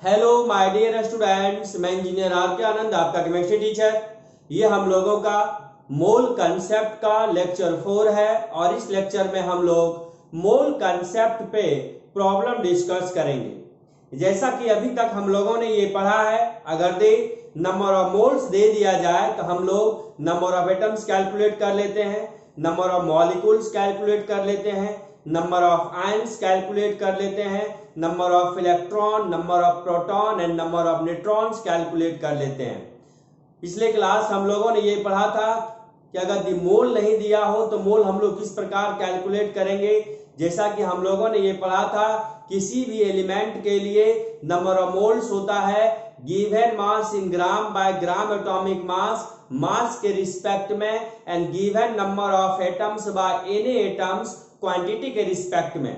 Hello my dear students, मैं engineer are के आनंद, आपका केमिस्ट्री टीचर। ये हम लोगों का मोल कंसेप्ट का लेक्चर 4 है और इस लेक्चर में हम लोग मोल कंसेप्ट पे प्रॉब्लम डिस्कस करेंगे। जैसा कि अभी तक हम लोगों ने ये पढ़ा है, अगर दे नंबर ऑफ मोल्स दे दिया जाए तो हम लोग नंबर ऑफ एटम्स कैलकुलेट कर लेते हैं, नंबर ऑफ मॉलिक्यूल्स कैलकुलेट कर लेते हैं, नंबर ऑफ आयंस कैलकुलेट कर लेते हैं, number of electron, number of proton and number of neutrons calculate कर लेते हैं। पिछले क्लास हम लोगों ने ये पढ़ा था कि अगर मोल नहीं दिया हो तो मोल हम लोग किस प्रकार कैलकुलेट करेंगे। जैसा कि हम लोगों ने ये पढ़ा था, किसी भी एलिमेंट के लिए नंबर ऑफ मोल्स होता है given mass in gram by gram atomic mass, mass के रिस्पेक्ट में, and given number of atoms by any atoms, quantity के रिस्पेक्ट में।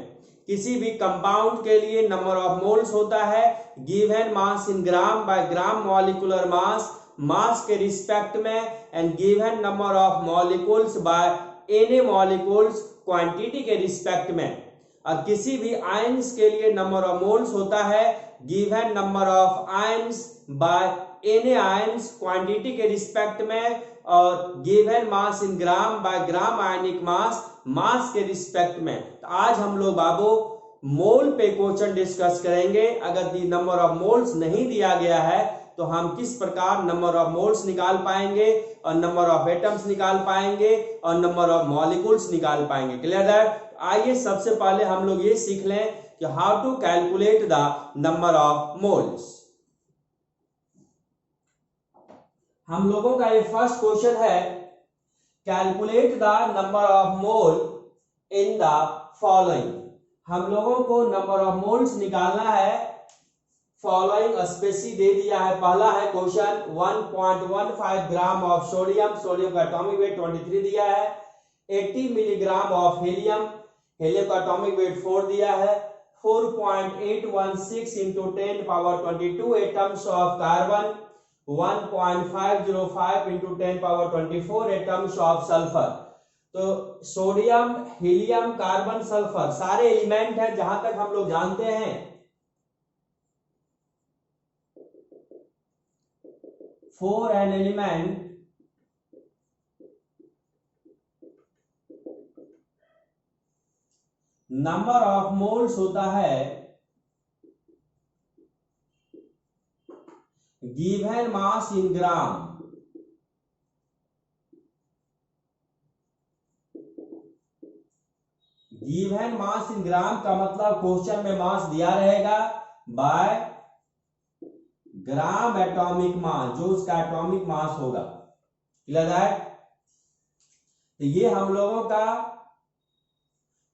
किसी भी कंपाउंड के लिए नंबर ऑफ मोल्स होता है given mass in gram by gram molecular mass, mass के रिस्पेक्ट में, and given number of molecules by any molecules, quantity के रिस्पेक्ट में। और किसी भी आयंस के लिए नंबर ऑफ मोल्स होता है given number of ions by any ions, quantity के रिस्पेक्ट में, और given mass in gram by gram ionic mass, mass के रिस्पेक्ट में। तो आज हम लोग बाबू मोल पे क्वेश्चन डिस्कस करेंगे। अगर नंबर ऑफ मोल्स नहीं दिया गया है तो हम किस प्रकार नंबर ऑफ मोल्स निकाल पाएंगे और नंबर ऑफ एटम्स निकाल पाएंगे और नंबर ऑफ मॉलिक्यूल्स निकाल पाएंगे। Clear that? आइए सबसे पहले हम लोग ये सीख लें कि how to calculate the number of moles. हम लोगों का ये फर्स्ट क्वेश्चन है, calculate the number of mole in the following. हम लोगों को नंबर ऑफ मोल्स निकालना है। फॉलोइंग स्पेसी दे दिया है। पहला है question 1.15 gram of sodium, sodium का एटॉमिक वेट 23 दिया है। 80 मिलीग्राम ऑफ हीलियम, हीलियम का एटॉमिक वेट 4 दिया है। 4.816 into 10 power 22 atoms of carbon, 1.505 into 10 power 24 atoms of sulphur. तो सोडियम, हीलियम, कार्बन, सल्फर सारे एलिमेंट हैं जहां तक हम लोग जानते हैं। For an element number of moles होता है given mass in gram. Given mass in ग्राम का मतलब क्वेश्चन में मास दिया रहेगा बाय ग्राम एटॉमिक मास, जो उसका एटॉमिक मास होगा। क्लियर है? तो ये हम लोगों का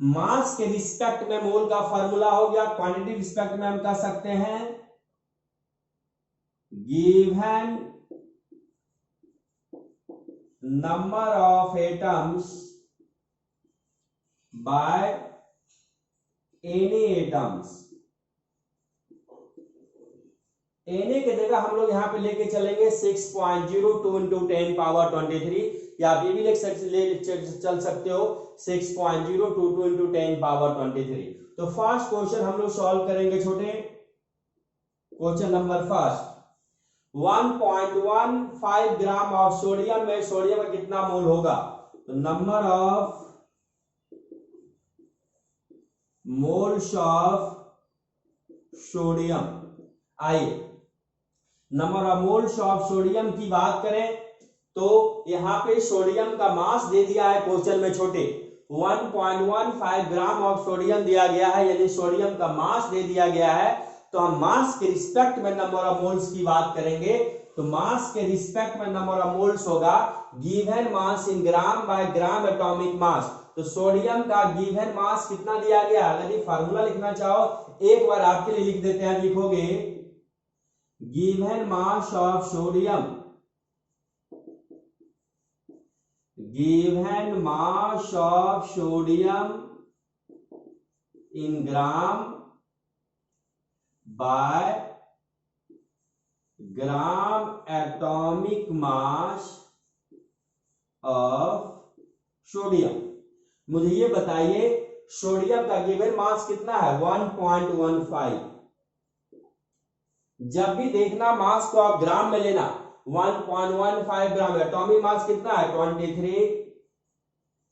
मास के रिस्पेक्ट में मोल का फॉर्मूला हो गया। क्वांटिटी रिस्पेक्ट में हम कह सकते हैं given number of atoms by any atoms. एने की जगह हम लोग यहां पे लेके चलेंगे 6.02 इंटू 10 पावर 23, या आप ये भी चल सकते हो 6.022 इंटू 10 पावर 23। तो फर्स्ट क्वेश्चन हम लोग सॉल्व करेंगे छोटे। Question number first, 1.15 gram of sodium में सोडियम का कितना मोल होगा? तो number of moles of sodium. आइए number of moles of sodium की बात करें तो यहां पे सोडियम का मास दे दिया है क्वेश्चन में छोटे, 1.15 ग्राम ऑफ सोडियम दिया गया है, यानी सोडियम का मास दे दिया गया है। तो हम मास के रिस्पेक्ट में नंबर ऑफ मोल्स की बात करेंगे। तो मास के रिस्पेक्ट में नंबर ऑफ मोल्स होगा given mass in gram by gram atomic मास। तो सोडियम का गिवन मास कितना दिया गया? यदि फार्मूला लिखना चाहो एक बार आपके लिए लिख देते हैं, लिखोगे given mass of sodium, given mass of sodium in gram by gram atomic mass of sodium. मुझे ये बताइए सोडियम का गिवन मास कितना है? 1.15। जब भी देखना मास को आप ग्राम में लेना, 1.15 ग्राम, एटॉमिक मास कितना है 23।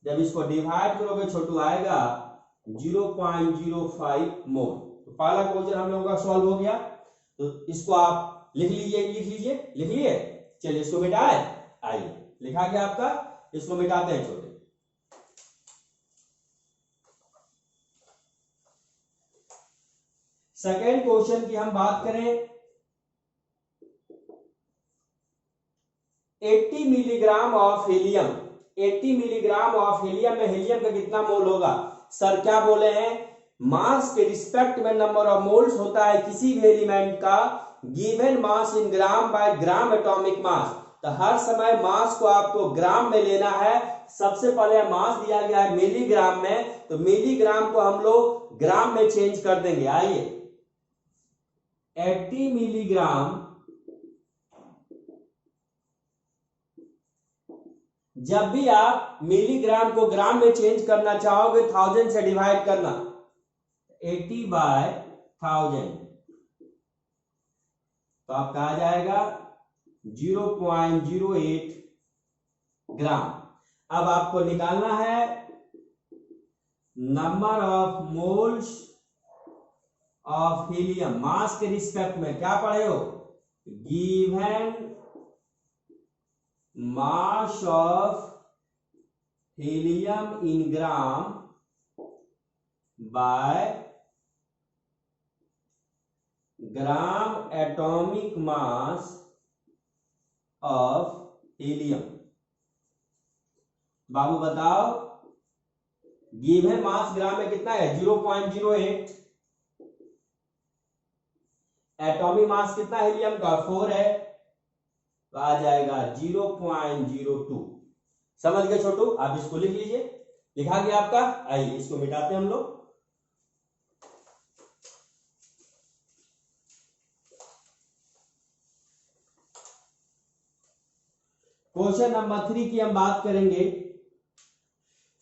जब इसको डिवाइड करोगे छोटू आएगा 0.05 मोल। तो पहला क्वेश्चन हम लोगों का सॉल्व हो गया। तो इसको आप लिख लिए। चलिए इसको मिटाए, आइए लिखा गया आपका, इसको मिटाते हैं छोटे। सेकेंड क्वेश्चन की हम बात करें, 80 milligram of helium, 80 milligram of helium में हीलियम का कितना मोल होगा। सर क्या बोले हैं, मास के रिस्पेक्ट में नंबर ऑफ मोल्स होता है किसी भी एलिमेंट का given mass in gram by gram atomic मास। तो हर समय मास को आपको ग्राम में लेना है। सबसे पहले मास दिया गया है मिलीग्राम में, तो मिलीग्राम को हम लोग ग्राम में चेंज कर देंगे। आइए 80 मिलीग्राम, जब भी आप मिलीग्राम को ग्राम में चेंज करना चाहोगे 1000 से डिवाइड करना, 80/1000, तो आपका आ जाएगा 0.08 ग्राम। अब आपको निकालना है number of moles of helium, mass के रिस्पेक्ट में क्या पढ़े हो, given mass of helium in gram by gram atomic mass of helium. बाबू बताओ गिवन मास ग्राम में कितना है 0.08, एटॉमिक मास कितना हीलियम का 4 है, तो आ जाएगा 0.02। समझ गए छोटू, आप इसको लिख लीजिए, लिखा गया आपका। आइए इसको मिटाते हैं हम लोग। क्वेश्चन नंबर 3 की हम बात करेंगे,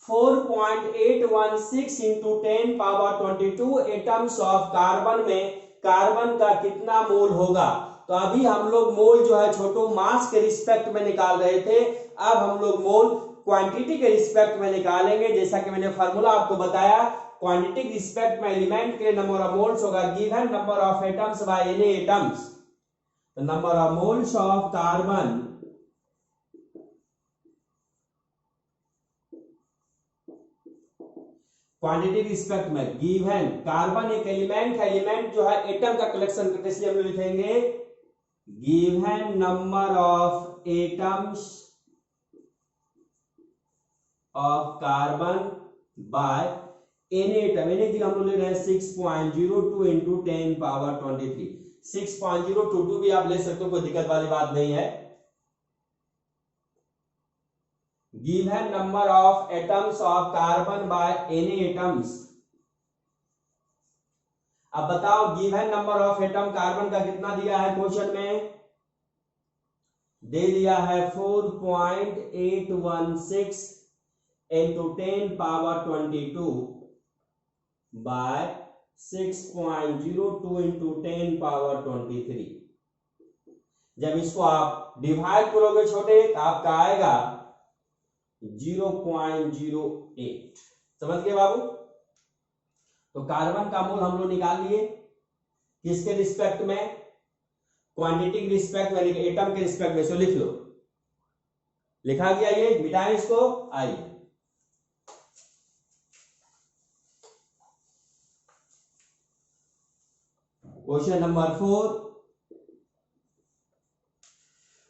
4.816 into 10 power 22 atoms of carbon में कार्बन का कितना मोल होगा। तो अभी हम लोग मोल जो है छोटू मास के रिस्पेक्ट में निकाल रहे थे, अब हम लोग मोल क्वांटिटी के रिस्पेक्ट में निकालेंगे। जैसा कि मैंने फार्मूला आपको बताया, क्वांटिटी के रिस्पेक्ट में एलिमेंट के नंबर ऑफ मोल्स होगा given number of atoms by any atoms. तो number of moles of carbon quantity respect में गिवन, कार्बन एक एलिमेंट है, एलिमेंट जो है एटम का कलेक्शन करके, इसलिए हम लोग लिखेंगे given number of atoms of carbon by any atom. Any हम लोग ले रहे हैं 6.02 इंटू 10 पावर 23, 6.022 भी आप ले सकते हो, कोई दिक्कत वाली बात नहीं है। Given number of atoms of carbon bye any atoms. अब बताओ given number of atom carbon का कितना दिया है क्वेश्चन में, दे दिया है 4.816 into 10 power 22 by 6.02 into 10 power 23। जब इसको आप डिवाइड करोगे छोटे तो आपका आएगा 0.08। समझ गए बाबू। तो कार्बन का मोल हम लोग निकाल लिए, किसके रिस्पेक्ट में, क्वांटिटी के रिस्पेक्ट में, एटम के रिस्पेक्ट में। सो लिख लो, लिखा गया, ये मिटाएं इसको। आइए question number 4,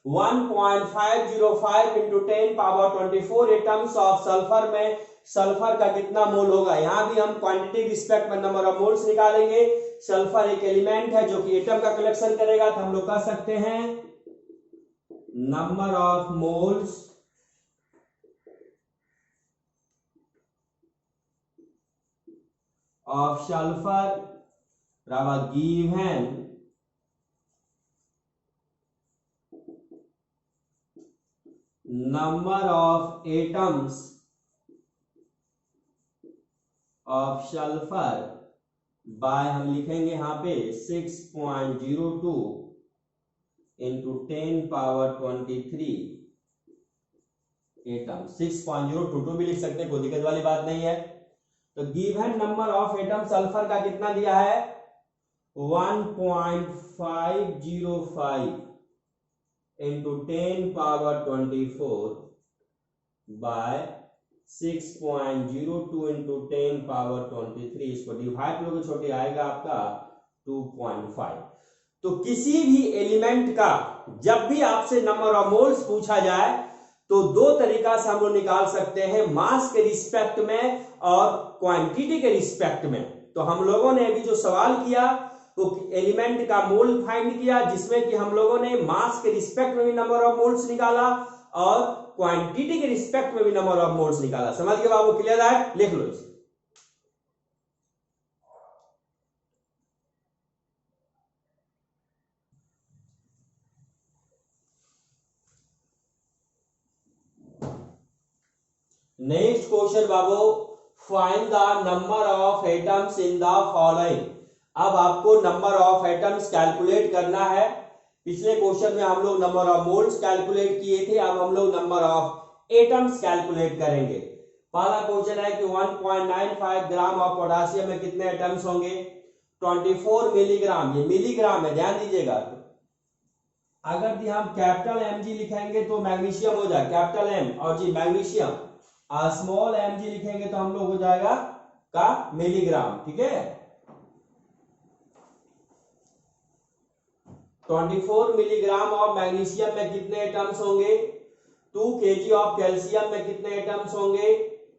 1.505 into 10 power 24 atoms of sulphur में सल्फर का कितना मोल होगा। यहां भी हम क्वांटिटी रिस्पेक्ट में नंबर ऑफ मोल्स निकालेंगे। सल्फर एक एलिमेंट है जो कि एटम का कलेक्शन करेगा, तो हम लोग कह सकते हैं number of moles of sulphur given number of atoms of sulfur by हम लिखेंगे यहाँ पे 6.02 इंटू 10 पावर 23 एटम। 6.022 भी लिख सकते हैं, कोई दिक्कत वाली बात नहीं है। तो given number of atom sulphur का कितना दिया है 1.505 into 10 power 24 by 6.02 into 10 power 23। इसको डिवाइड करोगे छोटे आएगा आपका 2.5। तो किसी भी एलिमेंट का जब भी आपसे नंबर ऑफ मोल्स पूछा जाए तो दो तरीका से हम लोग निकाल सकते हैं, मास के रिस्पेक्ट में और क्वांटिटी के रिस्पेक्ट में। तो हम लोगों ने अभी जो सवाल किया तो एलिमेंट का मोल फाइंड किया, जिसमें कि हम लोगों ने मास के रिस्पेक्ट में भी नंबर ऑफ मोल्स निकाला और क्वांटिटी के रिस्पेक्ट में भी नंबर ऑफ मोल्स निकाला। समझ गए बाबू? क्लियर है? लिख लो इसे। Next question Babu, find the number of atoms in the following. अब आपको नंबर ऑफ एटम्स कैलकुलेट करना है। पिछले क्वेश्चन में हम लोग नंबर ऑफ मोल्स कैलकुलेट किए थे, अब हम लोग नंबर ऑफ एटम्स कैलकुलेट करेंगे। पहला क्वेश्चन है कि 1.95 ग्राम ऑफ पोटेशियम में कितने एटम्स होंगे 24 मिलीग्राम। ये मिलीग्राम है, ध्यान दीजिएगा। अगर हम कैपिटल mg लिखेंगे तो मैग्नीशियम हो जाए कैपिटल M, और जी मैग्नीशियम स्मॉल mg लिखेंगे तो हम लोग हो जाएगा का मिलीग्राम। ठीक है, 24 मिलीग्राम ऑफ मैग्नीशियम में कितने एटम्स होंगे 2 kg ऑफ कैल्शियम में कितने एटम्स होंगे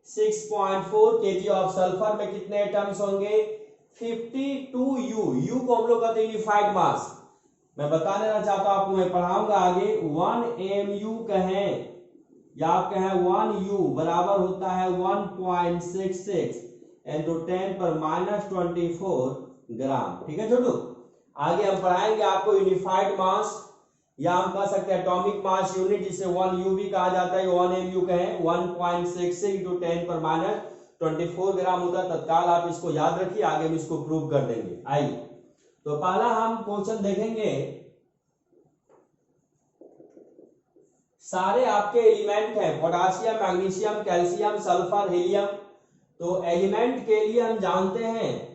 6.4 kg ऑफ सल्फर में कितने एटम्स होंगे 52 U को हम लोग कहते हैं यूनिफाइड मास। मैं बता देना चाहता हूं आपको, मैं पढ़ाऊंगा आगे। 1 mu कहें या आप कहें 1 U बराबर होता है 1.66 इंटू 10 पर -24 ग्राम। ठीक है छोटू, आगे हम पढ़ाएंगे आपको यूनिफाइड मास या हम कह सकते हैं एटॉमिक मास यूनिट, जिसे 1 U भी कहा जाता है। 1 mu कहें 1.66 इंटू 10 पर -24 ग्राम होता है। तत्काल आप इसको याद रखिए, आगे हम इसको प्रूव कर देंगे। आइए तो पहला हम क्वेश्चन देखेंगे। सारे आपके एलिमेंट हैं potassium, magnesium, calcium, sulphur, helium. तो एलिमेंट के लिए हम जानते हैं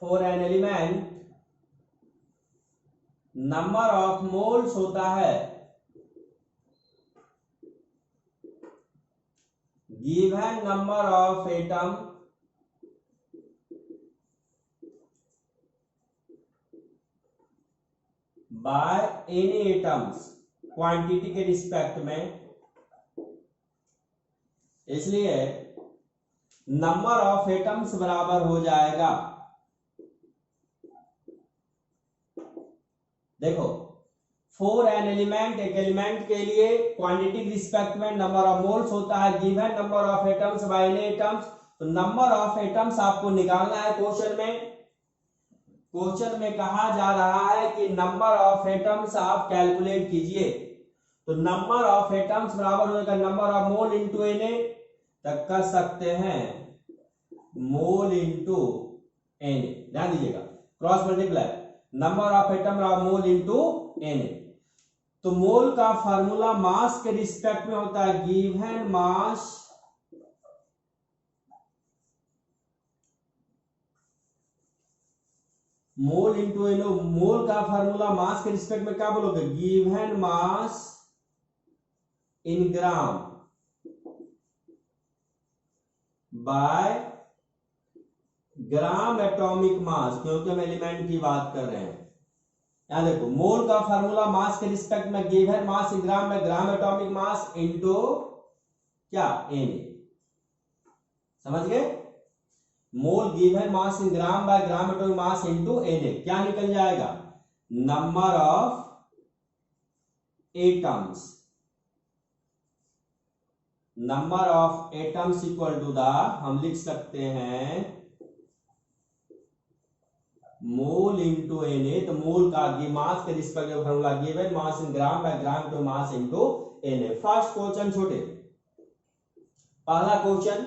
for an element number of moles होता है given number of atom by any atoms, quantity के रिस्पेक्ट में। इसलिए नंबर ऑफ एटम्स बराबर हो जाएगा, देखो फॉर एन एलिमेंट, एक एलिमेंट के लिए क्वांटिटी के रिस्पेक्ट में नंबर ऑफ मोल्स होता है given number of atoms by any atoms. तो नंबर ऑफ एटम्स आपको निकालना है क्वेश्चन में। क्वेश्चन में कहा जा रहा है कि नंबर ऑफ एटम्स आप कैलकुलेट कीजिए। तो नंबर ऑफ एटम्स बराबर हो जाएगा number of mole into Na, तक कर सकते हैं मोल इंटू Na। ध्यान दीजिएगा, cross multiply number of atom mole into Na। तो मोल का फार्मूला मास के रिस्पेक्ट में होता है गिवन मास मोल इंटू एनो। मोल का फार्मूला मास के रिस्पेक्ट में क्या बोलोगे given mass in gram by gram atomic मास, क्योंकि हम एलिमेंट की बात कर रहे हैं। यहां देखो मोल का फार्मूला मास के रिस्पेक्ट में गिवन मास इन ग्राम में ग्राम एटॉमिक मास इंटू क्या Na। समझ गए? Mole given mass in gram by gram atomic mass into Na। क्या निकल जाएगा number of atoms, number of atoms equal to the, हम लिख सकते हैं मोल इंटू Na। तो मोल का मास के रिस्पेक्ट में formula given mass in gram by gram atomic mass into Na। First question छोटे, पहला क्वेश्चन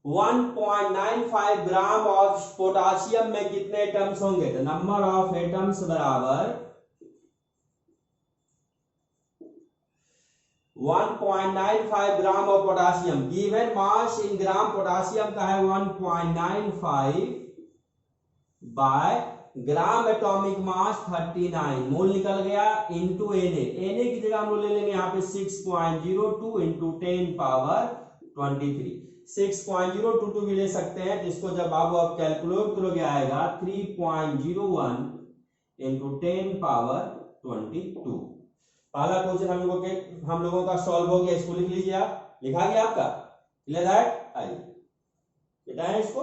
1.95 ग्राम ऑफ पोटासियम में कितने एटम्स होंगे? तो नंबर ऑफ एटम्स बराबर 1.95 gram of potassium. Given mass in gram potassium का है 1.95 बाय ग्राम एटॉमिक मास 39 मोल निकल गया इनटू Na। Na की जगह हम लोग ले लेंगे यहाँ पे 6.02 इंटू 10 पावर 23। 6.022 भी ले सकते हैं, जिसको जब आप कैलकुलेट करोगे आएगा 3.01 इंटू 10 पावर 22। पहला क्वेश्चन हम लोगों का सॉल्व हो गया। इसको लिख लीजिए आप, लिखा गया आपका, क्लियर दैट? आइए बताएं इसको।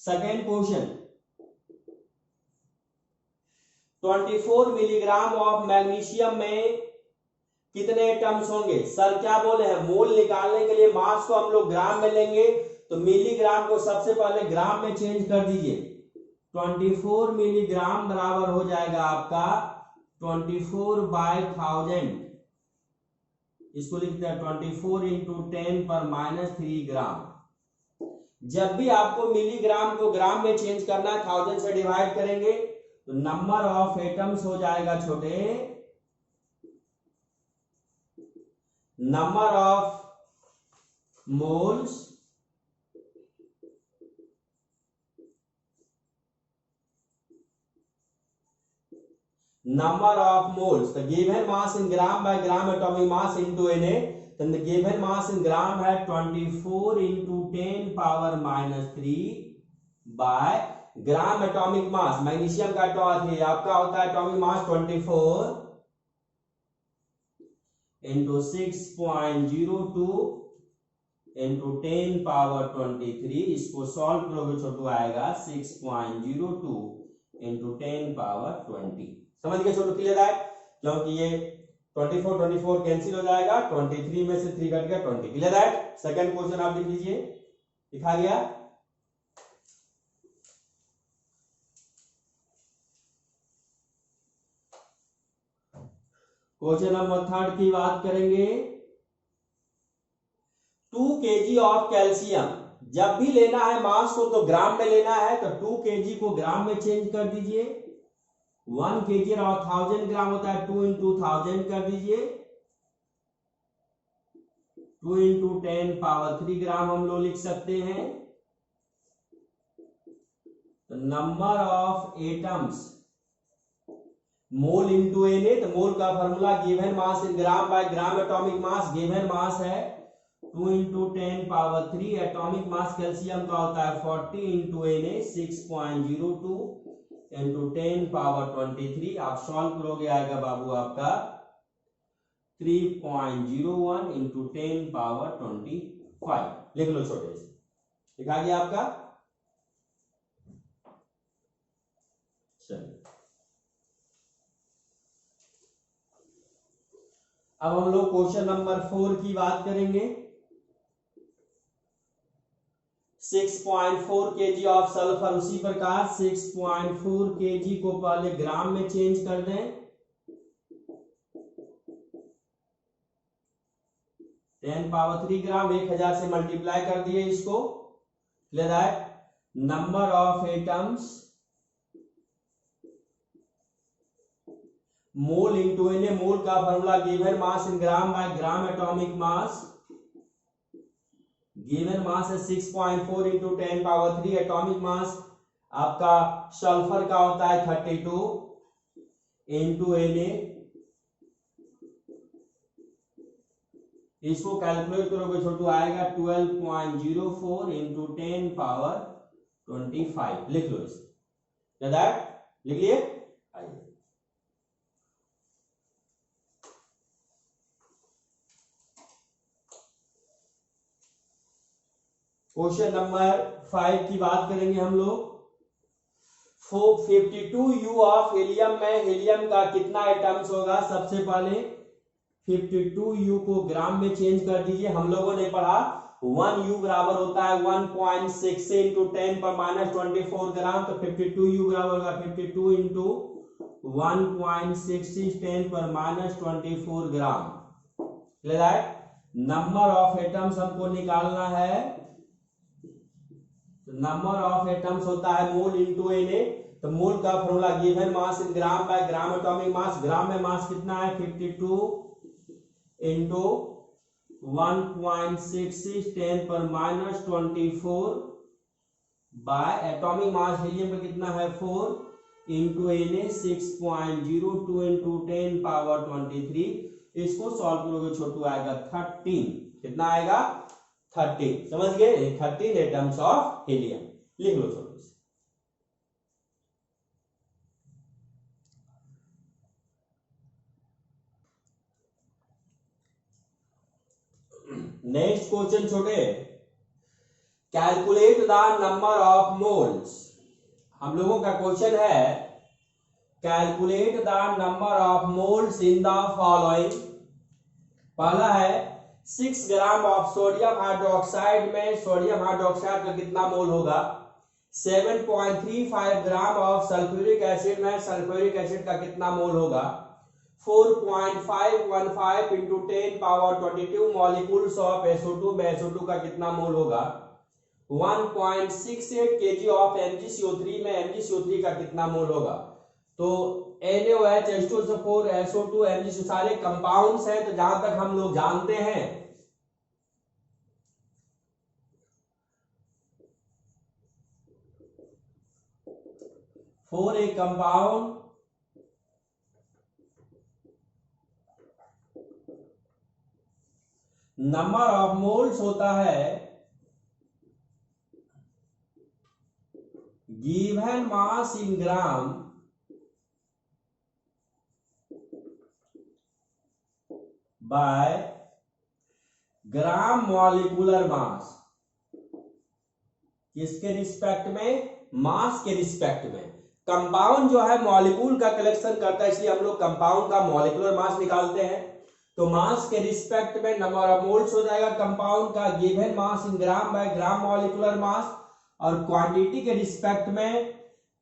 Second question 24 milligram of magnesium में कितने एटम्स होंगे? सर क्या बोले हैं, मोल निकालने के लिए मास को हम लोग ग्राम में लेंगे, तो मिलीग्राम को सबसे पहले ग्राम में चेंज कर दीजिए। 24 मिलीग्राम बराबर हो जाएगा आपका 24/1000। इसको लिखते हैं 24 इंटू 10 पर -3 ग्राम। जब भी आपको मिलीग्राम को ग्राम में चेंज करना है 1000 से डिवाइड करेंगे तो नंबर ऑफ एटम्स हो जाएगा छोटे, number of moles number of moles. The given mass in gram by gram atomic mass into Na, then the given mass in gram है 24 into 10 power -3 by gram atomic mass. Magnesium का आपका होता है atomic mass 24 into 6.02 into 10 power 23। इसको solve करोगे छोटू आएगा 6.02 into 10 power 20। समझ गए छोटू, क्लियर है? क्योंकि ये 24 कैंसिल हो जाएगा, 23 में से 3 कट गया 20। क्लियर है? सेकंड क्वेश्चन आप लिख लीजिए, लिखा गया। क्वेश्चन नंबर 3 की बात करेंगे। 2 kg ऑफ कैल्शियम, जब भी लेना है मास को तो ग्राम में लेना है, तो 2 kg को ग्राम में चेंज कर दीजिए। 1 kg और 1000 ग्राम होता है, 2 into 1000 कर दीजिए। 2 into 10 पावर 3 ग्राम हम लोग लिख सकते हैं। Number of atoms mole into Na, तो मोल का formula given mass in gram by gram atomic mass. Given mass है 2 into 10 power 3। Atomic mass calcium का होता है 40 इंटू Na 6.02 इंटू 10 पावर 23। आप सॉल्व करोगे आएगा बाबू आपका 3.01 इंटू 10 पावर 25। लिख लो छोटे से, लिखा गया आपका। चलिए अब हम लोग क्वेश्चन नंबर 4 की बात करेंगे। 6.4 kg ऑफ सल्फर, उसी प्रकार 6.4 kg को पहले ग्राम में चेंज कर दें। 10 पावर 3 ग्राम 1000 से मल्टीप्लाई कर दिए इसको। क्लियर है? Number of atoms mole into Na, मोल का formula given mass in gram by gram atomic mass. Given mass है 6.4 इंटू 10 पावर 3। एटॉमिक मास आपका सल्फर का होता है 32 इंटू Na। इसको कैलकुलेट करोगे छोटू आएगा 12.04 इंटू 10 पावर 25। लिख लो इसे, लिख लिए। आइए क्वेश्चन नंबर 5 की बात करेंगे हम लोग। 52 U ऑफ हीलियम में हीलियम का कितना एटम्स होगा? सबसे पहले 52 U को ग्राम में चेंज कर दीजिए। हम लोगों ने पढ़ा 1 U बराबर होता है 1.6 इंटू 10 पर माइनस 24 ग्राम, तो 52U बराबर होगा 52 इंटू 1.66 10 पर minus 24 gram. Number of atoms हमको निकालना है, नंबर ऑफ एटम्स होता है मोल इंटू Na। तो मोल का formula given mass in gram by gram atomic mass, gram में मास कितना है 52 इंटू 1.66 10 पर minus 24 by atomic mass helium पे कितना है 4 इंटू Na 6.02 इंटू 10 पावर 23। इसको सॉल्व करोगे छोटू आएगा 13। कितना आएगा 13, समझ गए 13 एटम्स ऑफ हीलियम। लिख लो छोटू। नेक्स्ट क्वेश्चन छोटे, calculate the number of moles. हम लोगों का क्वेश्चन है calculate the number of moles in the following. पहला है 6 ग्राम ऑफ सोडियम हाइड्रोक्साइड में सोडियम हाइड्रोक्साइड का कितना मोल होगा। 7.35 ग्राम ऑफ सल्फ्यूरिक एसिड में सल्फ्यूरिक एसिड का कितना मोल होगा। 4.515 into 10 power 22 molecules of SO2 में SO2 का कितना मोल होगा। 1.68 kg ऑफ MgCO3 में MgCO3 का कितना मोल होगा। तो NaOH H2SO4 SO2 MgCO सारे कंपाउंड्स हैं। तो जहां तक हम लोग जानते हैं for a compound number of moles होता है given mass in gram by gram molecular मास। किसके रिस्पेक्ट में, मास के रिस्पेक्ट में। कंपाउंड जो है मॉलिक्यूल का कलेक्शन करता है, इसलिए हम लोग कंपाउंड का मॉलिक्यूलर मास निकालते हैं। तो मास के रिस्पेक्ट में नंबर ऑफ मोल्स हो जाएगा कंपाउंड का given mass in gram by gram molecular मास। और क्वांटिटी के रिस्पेक्ट में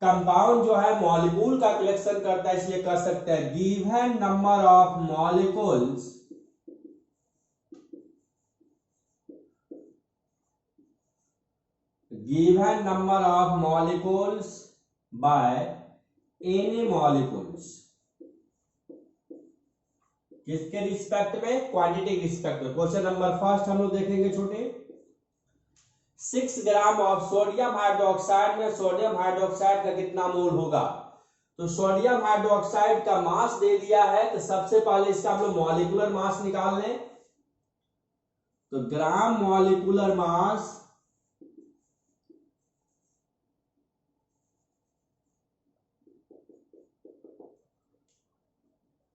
कंपाउंड जो है मॉलिक्यूल का कलेक्शन करता है, इसलिए कर सकते हैं given number of molecules given number of molecules by any molecules। किसके रिस्पेक्ट में, क्वांटिटी के रिस्पेक्ट में। क्वेश्चन नंबर फर्स्ट हम लोग देखेंगे छोटे। 6 ग्राम ऑफ सोडियम हाइड्रोक्साइड में सोडियम हाइड्रोक्साइड का कितना मोल होगा। तो सोडियम हाइड्रोक्साइड का मास दे दिया है, तो सबसे पहले इसका हम लोग मॉलिक्यूलर मास निकाल लें। तो ग्राम molecular mass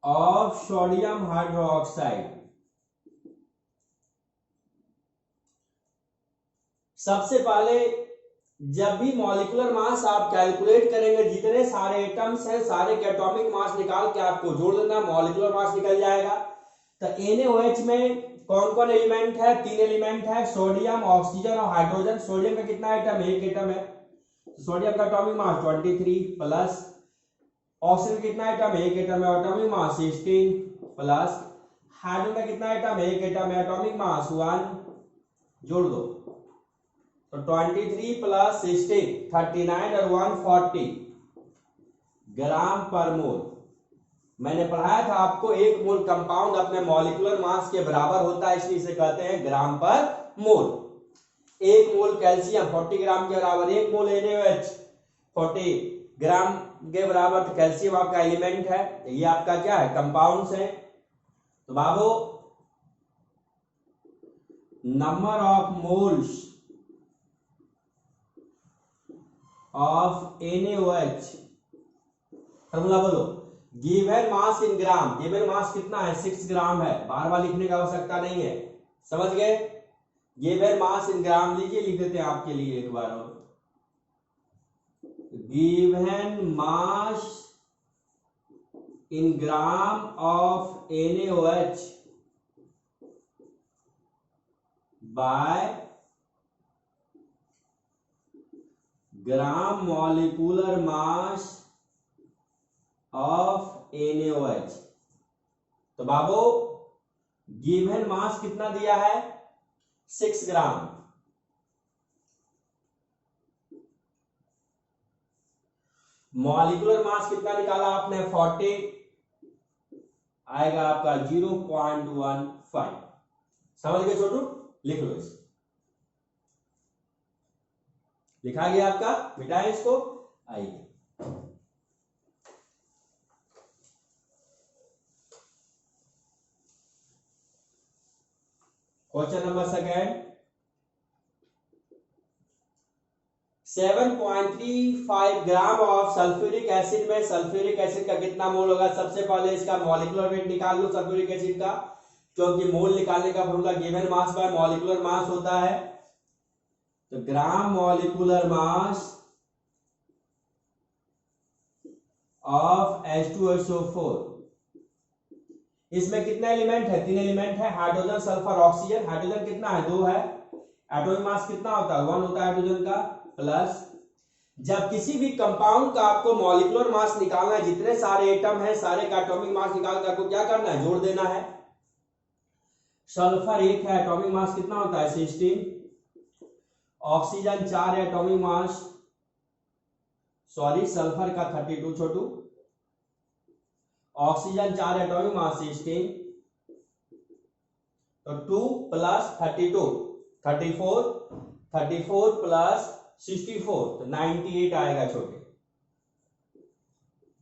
of sodium hydroxide. सबसे पहले जब भी मॉलिक्यूलर मास आप कैलकुलेट करेंगे, जितने सारे एटम्स हैं सारे के एटॉमिक मास निकाल के आपको जोड़ देना, मॉलिक्यूलर मास निकल जाएगा। तो NaOH में कौन कौन एलिमेंट है, 3 एलिमेंट है, सोडियम ऑक्सीजन और हाइड्रोजन। सोडियम का कितना एटम, एक एटम है। सोडियम का एटॉमिक मास 23 प्लस ऑक्सीजन कितना एटम, एक एटम है, एटॉमिक मास 16 प्लस हाइड्रोजन का कितना एटम, एक एटम है, एटॉमिक मास 1। जोड़ दो तो 23 प्लस 16 39 और 140 ग्राम पर मोल। मैंने पढ़ाया था आपको एक मोल कंपाउंड अपने मॉलिक्यूलर मास के बराबर होता है, इसलिए इसे कहते हैं ग्राम पर मोल। एक मोल कैल्शियम 40 ग्राम के बराबर, एक मोल NaOH 40 ग्राम के बराबर। तो कैल्शियम आपका एलिमेंट है, ये आपका क्या है, कंपाउंड्स है। तो बाबू number of moles of NaOH, formula बोलो, given mass in gram. Given mass कितना है, 6 ग्राम है, बार बार लिखने की आवश्यकता नहीं है, समझ गए। गिवन मास इन ग्राम लीजिए, लिख देते हैं आपके लिए एक बार और। Given mass in gram of NaOH by gram molecular mass of NaOH। तो बाबू गिवन मास कितना दिया है 6 ग्राम। मॉलिक्यूलर मास कितना निकाला आपने 40, आएगा आपका 0.15। समझ गए छोटू, लिख लो इसे। लिखा गया आपका, मिटाएं इसको। आइए question number second. 7.35 gram of sulphuric acid में सल्फ्यूरिक एसिड का कितना मोल होगा। सबसे पहले इसका मॉलिक्यूलर वेट निकाल लो सल्फ्यूरिक एसिड का, क्योंकि मोल निकालने का formula given mass by molecular mass होता है। तो ग्राम मॉलिक्यूलर मास ऑफ H2SO4, इसमें कितने एलिमेंट है 3 एलिमेंट है, हाइड्रोजन सल्फर ऑक्सीजन। हाइड्रोजन कितना है 2 है। एटॉमिक मास कितना होता है 1 होता है हाइड्रोजन का। प्लस जब किसी भी कंपाउंड का आपको मॉलिक्यूलर मास निकालना है, जितने सारे एटम है सारे का एटॉमिक मास निकाल कर आपको क्या करना है जोड़ देना है। सल्फर 1 है, एटॉमिक मास कितना होता है 16। ऑक्सीजन 4 है, एटॉमिक मास सल्फर का 32 छोटू। ऑक्सीजन 4 एटॉमिक मास 16, तो 2 प्लस 32 34, 34 प्लस 64 तो 98 आएगा छोटे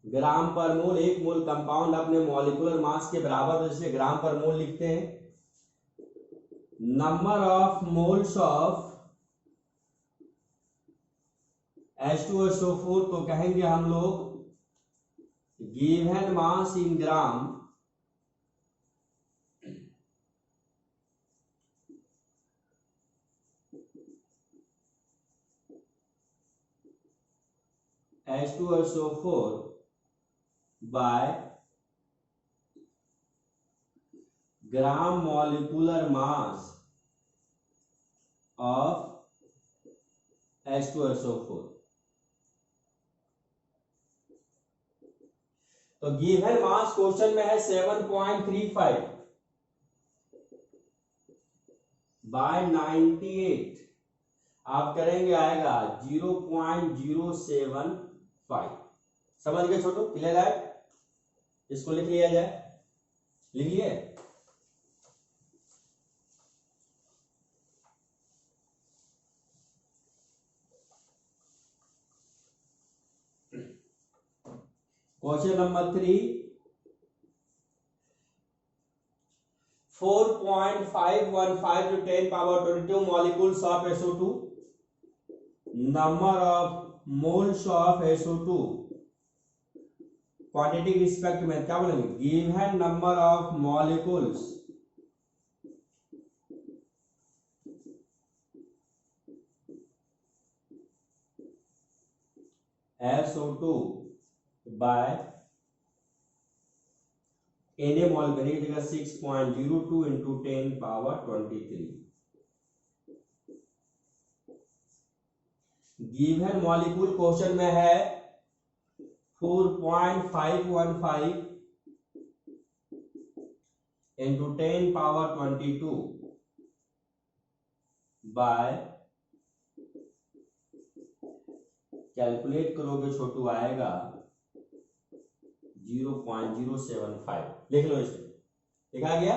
ग्राम पर मोल। 1 मोल कंपाउंड अपने मॉलिक्यूलर मास के बराबर, तो इसलिए ग्राम पर मोल लिखते हैं। Number of moles of H2SO4 तो कहेंगे हम लोग given mass in gram H2SO4 by gram molecular mass of H2SO4। तो गिवन मास क्वेश्चन में है 7.35 बाय 98, आप करेंगे आएगा 0.075। समझ गए छोटू, क्लियर है। इसको लिख लिया जाए, लिख लिए। Question number 3, 4.515 to 10 power 22 molecules of SO2, number of moles of SO2 quantity respect में क्या बोलेंगे, given number of molecules SO2 by Na mole बनेगी जगह 6.02 into 10 power 23। Given molecule question में है 4.515 इंटू 10 पावर 22 बाय, कैलकुलेट करोगे छोटू आएगा 0.075। लिख लो इसे, लिखा गया।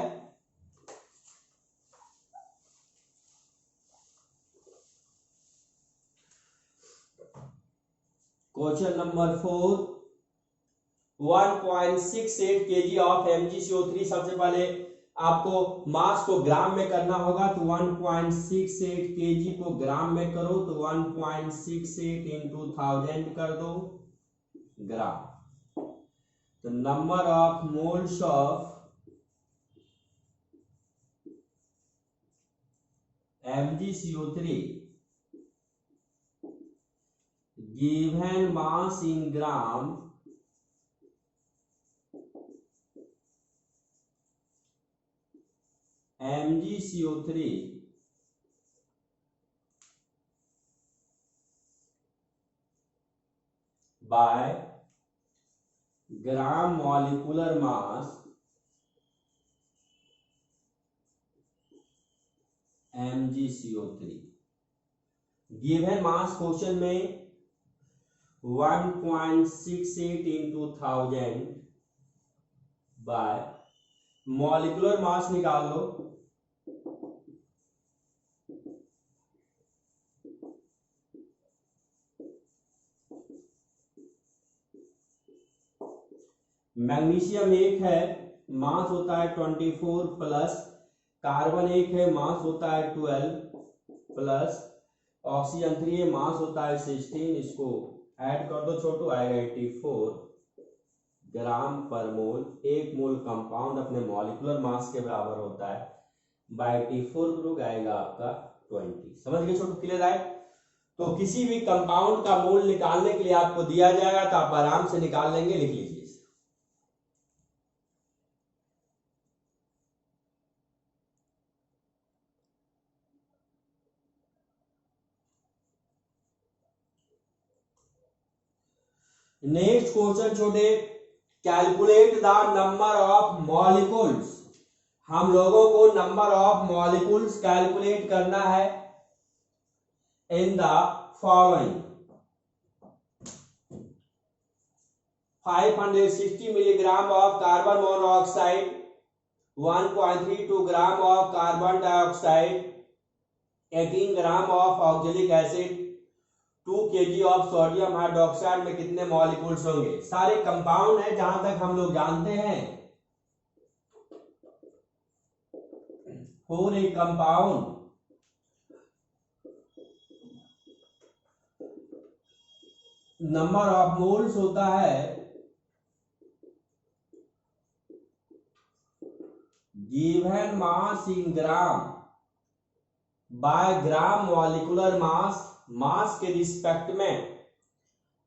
Question number 4, 1.68 kg of MgCO3। सबसे पहले आपको मास को ग्राम में करना होगा, तो 1.68 kg को ग्राम में करो, तो 1.68 इंटू 1000 कर दो ग्राम। तो number of moles of MgCO3 given mass in gram MgCO3 by gram molecular mass MgCO3। Given mass question में 1.68 into 1000 बाय मॉलिक्यूलर मास निकाल लो। मैग्नीशियम 1 है, मास होता है 24 प्लस, कार्बन 1 है, मास होता है 12 प्लस, ऑक्सीजन 3 है, मास होता है 16। इसको ऐड कर दो छोटू, आएगा 84 ग्राम पर मोल। एक मोल कंपाउंड अपने मॉलिक्यूलर मास के बराबर होता है, बाय 84 करोगे आएगा आपका 20। समझ गए छोटू, क्लियर है? तो किसी भी कंपाउंड का मोल निकालने के लिए आपको दिया जाएगा तो आप आराम से निकाल लेंगे, लिख लीजिए। नेक्स्ट क्वेश्चन छोटे, calculate the number of molecules. हम लोगों को नंबर ऑफ मॉलिक्यूल्स कैलकुलेट करना है इन the following. 560 milligram of carbon monoxide, 1.32 gram of carbon dioxide, 18 gram of oxalic acid, 2 kg of sodium hydroxide में कितने मॉलिक्यूल्स होंगे? सारे कंपाउंड है जहां तक हम लोग जानते हैं। For a compound number of moles होता है given mass in gram by gram molecular mass. Mass के रिस्पेक्ट में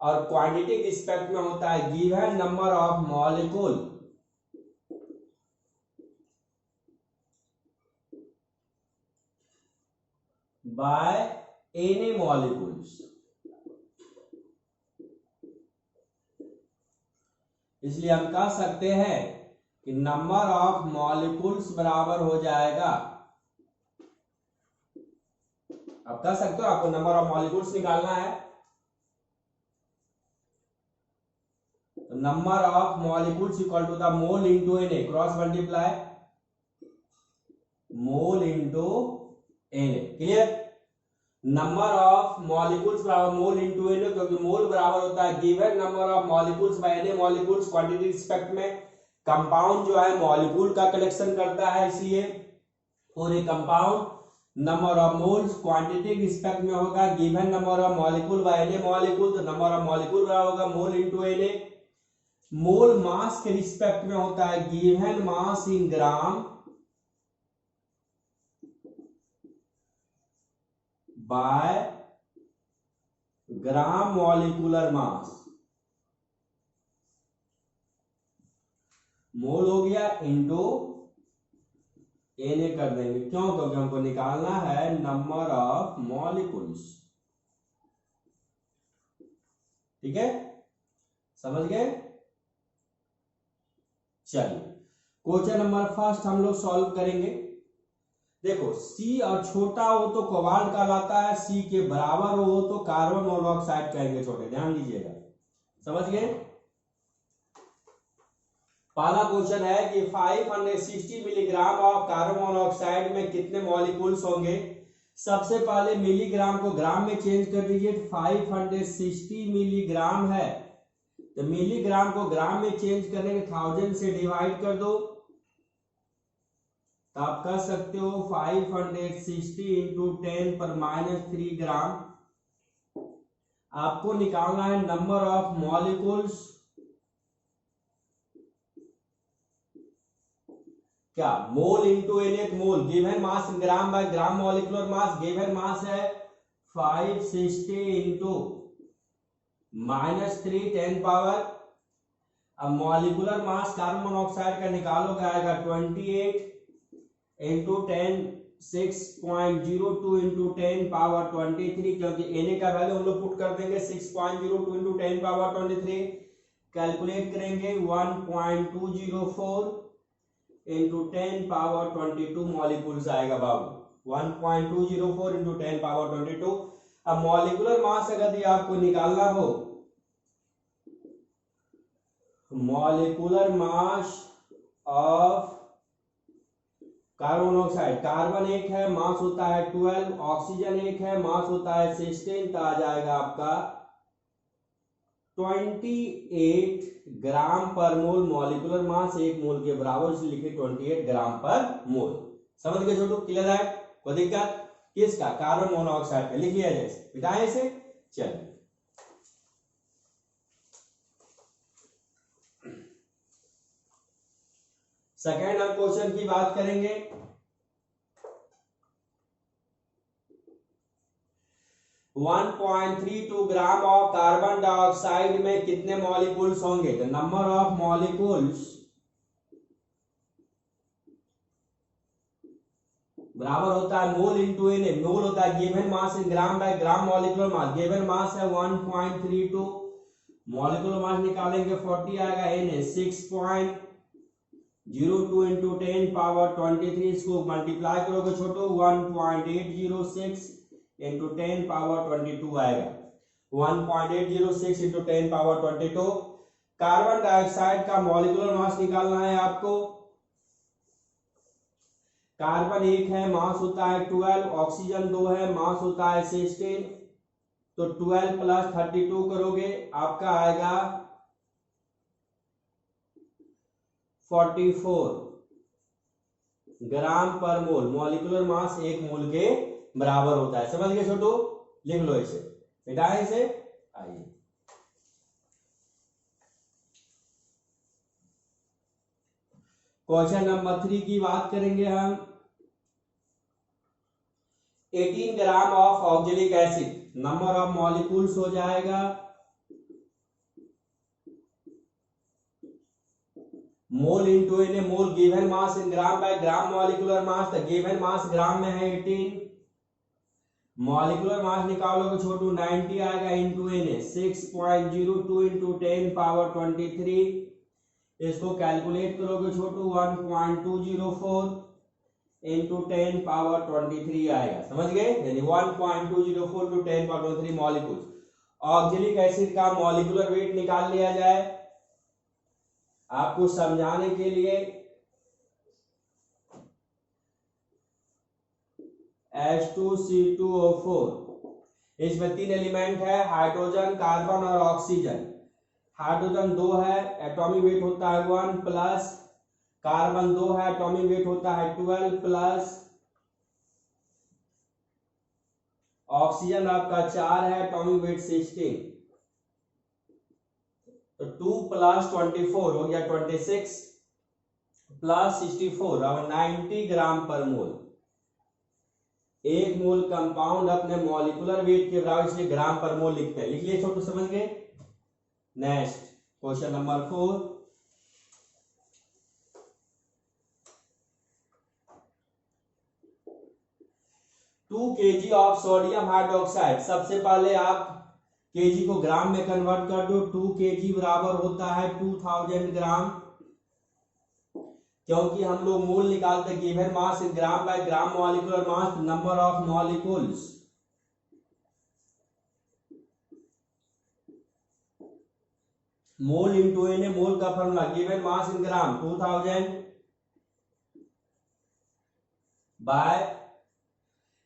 और क्वांटिटी के रिस्पेक्ट में होता है given number of molecule bye any molecules. इसलिए हम कह सकते हैं कि नंबर ऑफ मॉलिक्यूल्स बराबर हो जाएगा, आप कह सकते हो आपको नंबर ऑफ मॉलिक्यूल्स निकालना है, तो number of molecules equal to the mole into N A, cross multiply mole into N A. Clear? Number of molecules बराबर मोल इंटू एन ए, क्योंकि मोल बराबर होता है given number of molecules by N A molecules. Quantity respect में compound जो है molecule का collection करता है, इसलिए for a compound number of moles quantity respect में होगा given number of molecule by N A molecule, तो नंबर ऑफ मॉलिक्यूल बराबर होगा मोल इंटू एन ए। मोल मास के रिस्पेक्ट में होता है given mass in gram by gram molecular mass. Mole हो गया इंटू एन ए कर देंगे, क्यों? क्योंकि हमको निकालना है नंबर ऑफ मॉलिक्यूल्स। ठीक है, समझ गए? चलिए क्वेश्चन नंबर फर्स्ट हम लोग सॉल्व करेंगे। देखो C और छोटा हो तो कोबाल्ट कहलाता है, C के बराबर हो तो कार्बन मोनोऑक्साइड कहेंगे। छोटे ध्यान दीजिएगा, समझ गए? पहला क्वेश्चन है कि 560 मिलीग्राम ऑफ कार्बन मोनोऑक्साइड में कितने मॉलिक्यूल्स होंगे। सबसे पहले मिलीग्राम को ग्राम में चेंज कर दीजिए। 560 मिलीग्राम है तो मिलीग्राम को ग्राम में चेंज करने के 1000 से डिवाइड कर दो, तो आप कह सकते हो 560 इंटू 10 पर -3 ग्राम। आपको निकालना है नंबर ऑफ मॉलिक्यूल्स, क्या? Mole into N A, mole given mass gram by gram molecular mass. Given mass है 560 इंटू -3 10 पावर। अब मॉलिक्यूलर मास कार्बन मोनोऑक्साइड का निकालोगे आएगा 28 इंटू 10 6.02 इंटू 10 पावर 23, क्योंकि Na का वैल्यू हम लोग पुट कर देंगे 6.02 इंटू 10 पावर 23, कैलकुलेट करेंगे 1.204 इंटू 10 पावर 22 मॉलिक्यूल्स आएगा बाबू, 1.204 इंटू 10 पावर 22। अब मॉलिक्यूलर मास अगर आपको निकालना हो, molecular mass of carbon monoxide, carbon 1 है, मास होता है 12, ऑक्सीजन 1 है, मास होता है 16, तो आ जाएगा आपका 28 ग्राम पर मोल मॉलिक्यूलर मास, एक मोल के बराबर, इसलिए लिखे 28 ग्राम पर मोल। समझ गए छोटू, क्लियर है? कोई दिक्कत? किसका? कार्बन मोनोऑक्साइड का। लिख लिया जैसे, बिताए इसे। चलिए सेकेंड हम क्वेश्चन की बात करेंगे। One 1.32 gram of carbon dioxide में कितने मॉलिक्यूल्स होंगे? तो नंबर ऑफ मॉलिक्यूल्स बराबर होता है मोल इंटू एन। मोल होता है given mass in gram by gram molecular mass. Given mass है 1.32, मॉलिक्यूलर मास निकालेंगे 40 आएगा, एन 6.02 इंटू 10 पावर 23, इसको मल्टीप्लाई करोगे छोटो 1.806 इंटू 10 पावर 22 आएगा, 1.806 इंटू 10 पावर 22। कार्बन डाइऑक्साइड का मॉलिक्यूलर मास निकालना है आपको। कार्बन 1 है, मास होता है 12, ऑक्सीजन 2 है, मास होता है 16, तो 12 प्लस 32 करोगे आपका आएगा 44 ग्राम पर मोल। मॉलिक्यूलर मास एक मोल के बराबर होता है। समझ गए छोटू? लिख लो इसे, मिटाए इसे। आइए क्वेश्चन नंबर 3 की बात करेंगे हम। 18 gram of oxalic acid, number of molecules हो जाएगा mole into N, mole given mass in gram by gram molecular mass. तो गिवन मास ग्राम में है 18, मॉलिक्यूलर मास निकालोगे छोटू 90 आएगा, इंटू एन 6.02 इंटू 10 पावर 23, इसको कैलकुलेट करोगे छोटू 1.204 इंटू 10 पावर 23 आएगा। समझ गए? यानी 1.204 into 10 power 23 molecules. Oxalic acid का मॉलिक्यूलर वेट निकाल लिया जाए आपको समझाने के लिए। H2C2O4, इसमें 3 एलिमेंट है, हाइड्रोजन, कार्बन और ऑक्सीजन। हाइड्रोजन 2 है, एटॉमिक वेट होता है 1, प्लस कार्बन 2 है, एटॉमिक वेट होता है 12, प्लस ऑक्सीजन आपका 4 है, एटॉमिक वेट 16, तो 2 प्लस 24 हो गया 26, प्लस 64 अब 90 ग्राम पर मोल। एक मोल कंपाउंड अपने मॉलिक्यूलर वेट के बराबर, इसलिए ग्राम पर मोल लिखते हैं। लिख लिए छोटू, समझ गए? Next question number 4। Two KG of sodium hydroxide, सबसे पहले आप केजी को ग्राम में कन्वर्ट कर दो। 2 केजी बराबर होता है 2000 ग्राम, क्योंकि हम लोग मोल निकालते given mass in gram by gram molecular mass, number of molecules mole into N, mole का formula given mass in gram 2000 by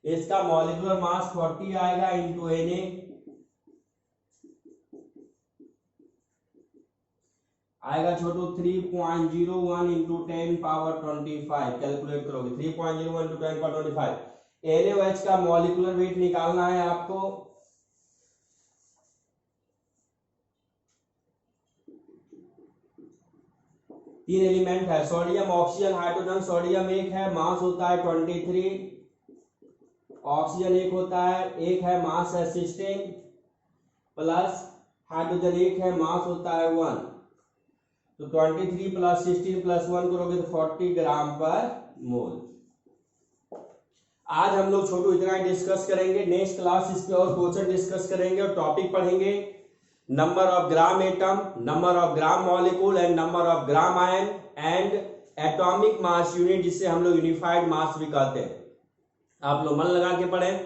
इसका मॉलिक्यूलर मास 40 आएगा, इंटू एन आएगा छोटू 3.01 इंटू 10 पावर 25, कैलकुलेट करोगे 3.01 इंटू 10 पावर 25। NaOH का molecular weight निकालना है आपको। तीन एलिमेंट है, सोडियम, ऑक्सीजन, हाइड्रोजन। सोडियम 1 है, मास होता है 23, ऑक्सीजन 1 होता है, 1 है, मास है 16, प्लस हाइड्रोजन 1 है, मास होता है 1, तो 23 प्लस 16 प्लस 1 करोगे तो 40 ग्राम पर मोल। आज हम लोग छोटू इतना ही डिस्कस करेंगे। नेक्स्ट क्लास इस पे और क्वेश्चन डिस्कस करेंगे और टॉपिक पढ़ेंगे number of gram atom, number of gram molecule and number of gram ion and atomic mass unit, जिसे हम लोग यूनिफाइड मास भी कहते हैं। आप लोग मन लगा के पढ़ें।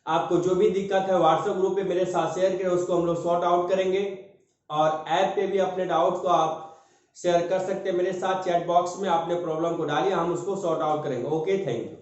आपको जो भी दिक्कत है व्हाट्सएप ग्रुप पे मेरे साथ शेयर करें, उसको हम लोग सॉर्ट आउट करेंगे। और ऐप पे भी अपने डाउट को आप शेयर कर सकते हैं मेरे साथ। चैट बॉक्स में आपने प्रॉब्लम को डालिए, हम उसको सॉर्ट आउट करेंगे। Okay, thank you.